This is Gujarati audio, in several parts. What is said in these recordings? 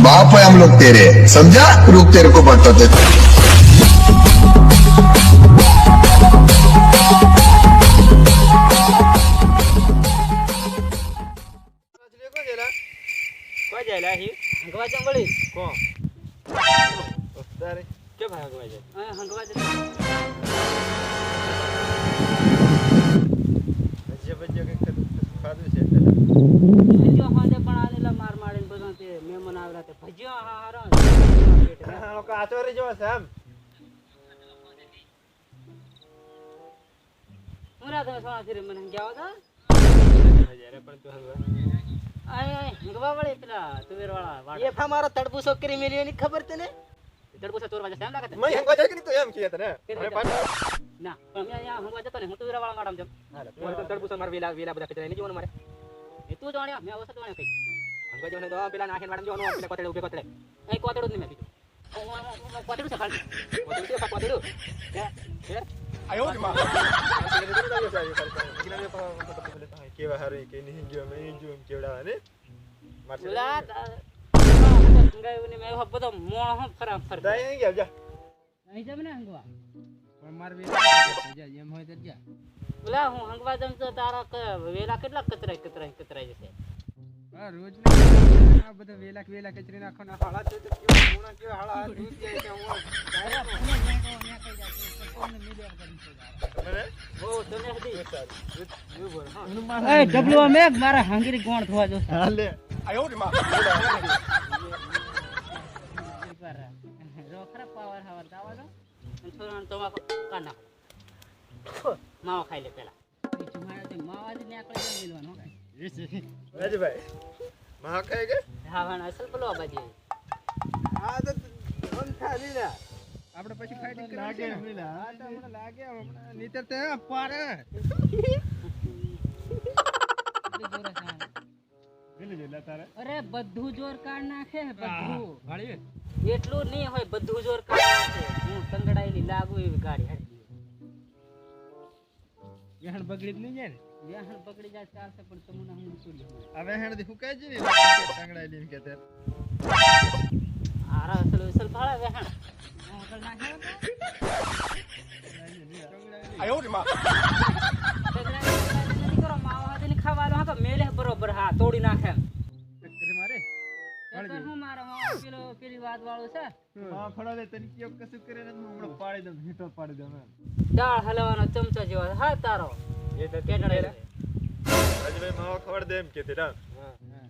बाप है हम लोग तेरे, समझा? रुक तेरे को बताते। કોઈ જાય હી હંગવા જંગળી કો તારે કે ભાઈ હંગવા જાય હા હંગવા જાય બજ્જે કે ખાધું છે ભજીયો હાંડે પણ આલેલા માર મારીને બધું તે મહેમાન આવરા તે ભજીયો હારો લોકો આચોરી જો છે એમ મુરા તમે સોના ફીરે મને ગયા હતા જયારે પણ તો આય હંગવા વાળી પેલા તુવેર વાળા એ ફા મારો તડબૂસો કરી મેલ્યો ની ખબર તને તડબૂસો ચોરવા જશે એમ લાગે મે હંગવા જાય કે ની તો એમ કીએ તને ના પણ મે અહીંયા હંગવા જતો ને હું તુવેર વાળા માડમ જમ હાલે તો તડબૂસો માર વેલા બધા કચરા ની જોવાનું મારે એ તું જાણ્યા મે ઓછો જાણ્યા કઈ હંગવા જone તો પેલા નાખેન માડમ જોવાનું પેલા કોતડે ઉભે કોતડે એ કોતડું જ નહીં મે બીજું કોતડું છે ખાલી કોતડું હે આયો જ માં કેવા હારી કે નહીં જો મે જો કેવડા ને મારલા ગંગાયુને મે બધો મોણ હ ફરામ ફર જાય નહીં ગયા જા નહીં જમ ને હંગવા પણ માર વેલા જા એમ હોય તો જા બોલા હું હંગવા જમ તો તારા વેલા કેટલા કતરાઈ જશે હા રોજ આ બધા વેલા કચરી નાખો ના હાળા તો કેવો મોણા કેવા હાળા દૂધ જાય કે હું ડાયરા મને કઈ જાય કોને મીડિયા કરી મને ઓ તને હતી યુ બોલ હા એ ડબલું મેઘ મારા હાંગરી કોણ થવા જો હાલે આયો રે માં રોખરા પાવર હવર દાવાનો થોડું તો કાઢ નાખો માવા ખાઈ લે પેલા જુમાયો તે માવા જ નીકળી જાય મિલવાનો કાઈ રાજભાઈ માવા ખાઈ કે હાવાના અસલ બોલો બાજી આ તો મન ખાલી લા આપણે પછી ફાઇટિંગ લાગે મિલા આ તો મને લાગે હમણાં નીતર તે પારે અરે બધું જોર કાઢ નાખે બધું ગાડી એટલું નહીં હોય બધું જોર કાઢ નાખે હું તંગડાઈલી લાગુ એવી ગાડી હાડી યહણ બગડી જ નહીં જાય ને યહણ બગડી જાય ચાલશે પણ તમને હું છોડી હવે હેણ થી ફૂકાય જ ને તંગડાઈલી કે તે આરા અસલ ભાળા વેહણ હોટલ નાખે આયો રે માં તંગડાઈલી કરો માવા દે ખાવાનો હા મેલે બરોબર હા તોડી નાખે ચક્કર મારે હું મારો પેલો પેલી વાત વાળો છે હા ફળો દે તને કયો કશું કરે ને હમણાં પાડી દઉં હીટો પાડી દઉં દાળ હલવાનો ચમચો જેવો હા તારો એ તો કેટડે રાજભાઈ માવો ખવડ દે એમ કેતી રા હા હા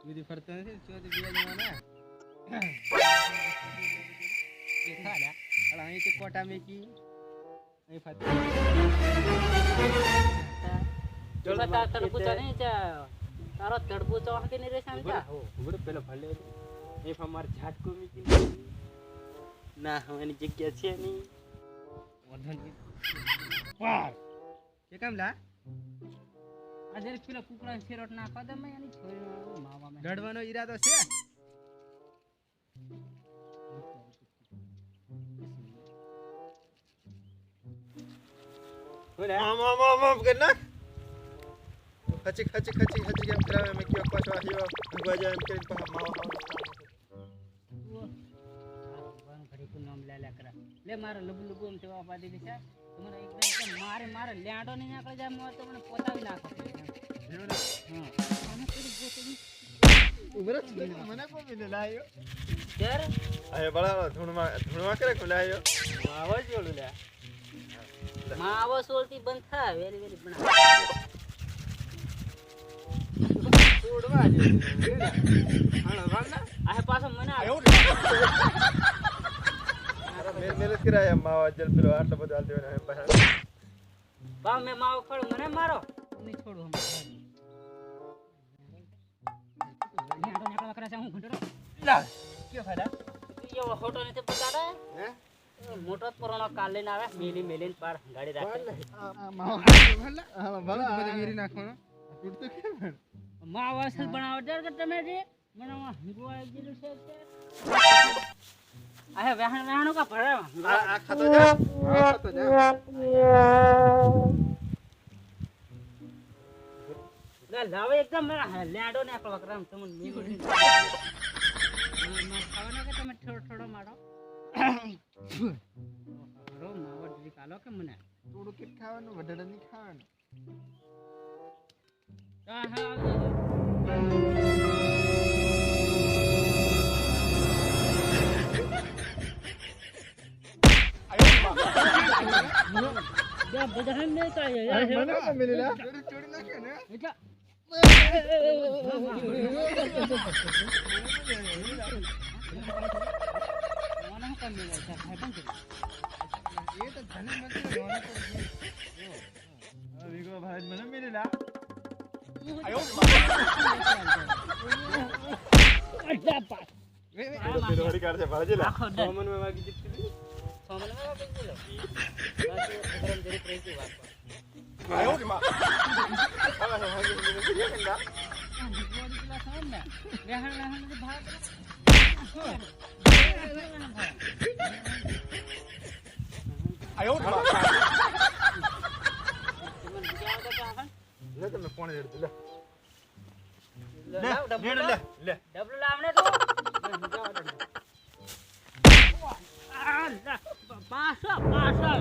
બીજી ફરતો નથી ચોથી બે જવાના એ ખાડા અલા અહીં કે કોટા મેકી અહીં ફાતી જો બતા તરબૂચા નહીં ચા તારો તડબૂચો હતી ને રે સામતા હો ઉડે પેલો ભલે એ અમાર ઝાટકો મીકી ના હવાની જગ્યા છે ની વધન પાર કે કામ લા આજે પેલો કુકડા ફેરોટ નાખવા દે મે એની છોરી માવા મે લડવાનો ઈરાદો છે ઓલે આમ કે ના ખચી કેમ કરાવે મે કયો પાછો આવ્યો ભગવા જાય એમ કરીને પા માવા ખાવાનું ઘડી કો નામ લે કરા લે મારો લબુ એમ તેવા પાડી દીધા તમને એકદમ મારે લેડો ને નાખી જાય મો તો મને પોતાવી નાખો હા આને કરી ગોતી ઉભરત મને કો મિલે લાયો यार अरे बड़ा धुणवा करे खुलायो मावा जोड़ ले मावा सोलती बंद था वेरी बना छोड़वा दे हां वाला आहे पास મને આયો મેલે કરાયા માવા જલ પેલો આટલો બધો હાલ દેવાનો એમ પાસે બા મે માવો ખડ મને મારો નહીં છોડું હમ નેડો નેકળા કરે છે હું ઘંટરો લા क्यों फायदा ये फोटो ने ते बता रहा है मोटो पुराना काल लेना आवे मेली पार गाड़ी राख मावा भला बदे मेरी नाखो टूट तो के मावा सल बनाव दर के તમે જે બનાવા હંગવા જેલું છે આ વેહાણો કા ભરે આ ખાતો જા લે લાવે એકદમ લેડો ને આકળવા કરમ તમને ખાવાના કે તમે થોડો મારો રો માવડ દી કાલો કે મને થોડું કે ખાવાનું વધારે નહીં ખાવાનું હા હા Ya, bedahan deh kayak ya. મને તો મિલેલા ચોરી નાખે ને Beca. Mana kan dia tak apa sih? એ તો ધને મત રોના કરી વિગો ભાઈ મને મિલેલા Ada apa? પેલો હરી કાઢ છે ભાજેલા Soman में वागी जितनी Soman में वागी जितनी Baca program dari presiden apa? આયો રે માં હવે હવે મિલે કે ના આયો રે માં લે તમે ફોન રેડ લે લે Double lamne tu. Pasal.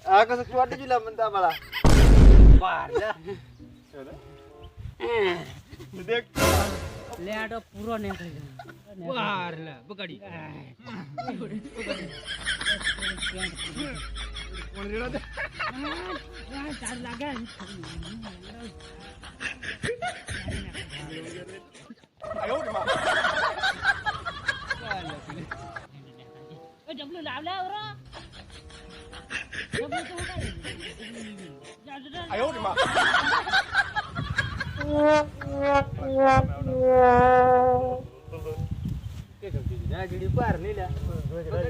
Aku sesuatu juga mentah malah. Parah. Deख. ले आडो पूरा नहीं कर बाहर ले बकड़ी कौन रेड़ा दे चार लगा आयो रे मां ए डब्लू लाव ले और डब्लू तो होगा आयो रे मां ના ગીડી પાર નહીં લે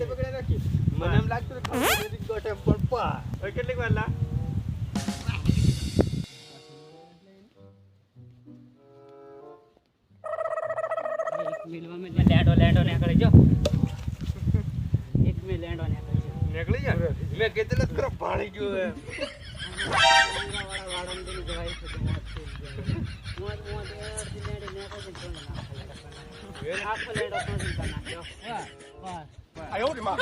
પકડે રાખી મને એમ લાગતું કે ખબર ગોટે પણ પાર ઓય કેટલીક વાર લા એક મિલવા મે લેડો ને કરે જો એક મે લેડો ને કરે જો નીકળી જા મે કેટલે કરો પાણી ગયો હે વાડમ દેની જવાય છે મોત લેડે ને કરે છે આખો લેડો તો નાખ્યો બસ આયો રે માં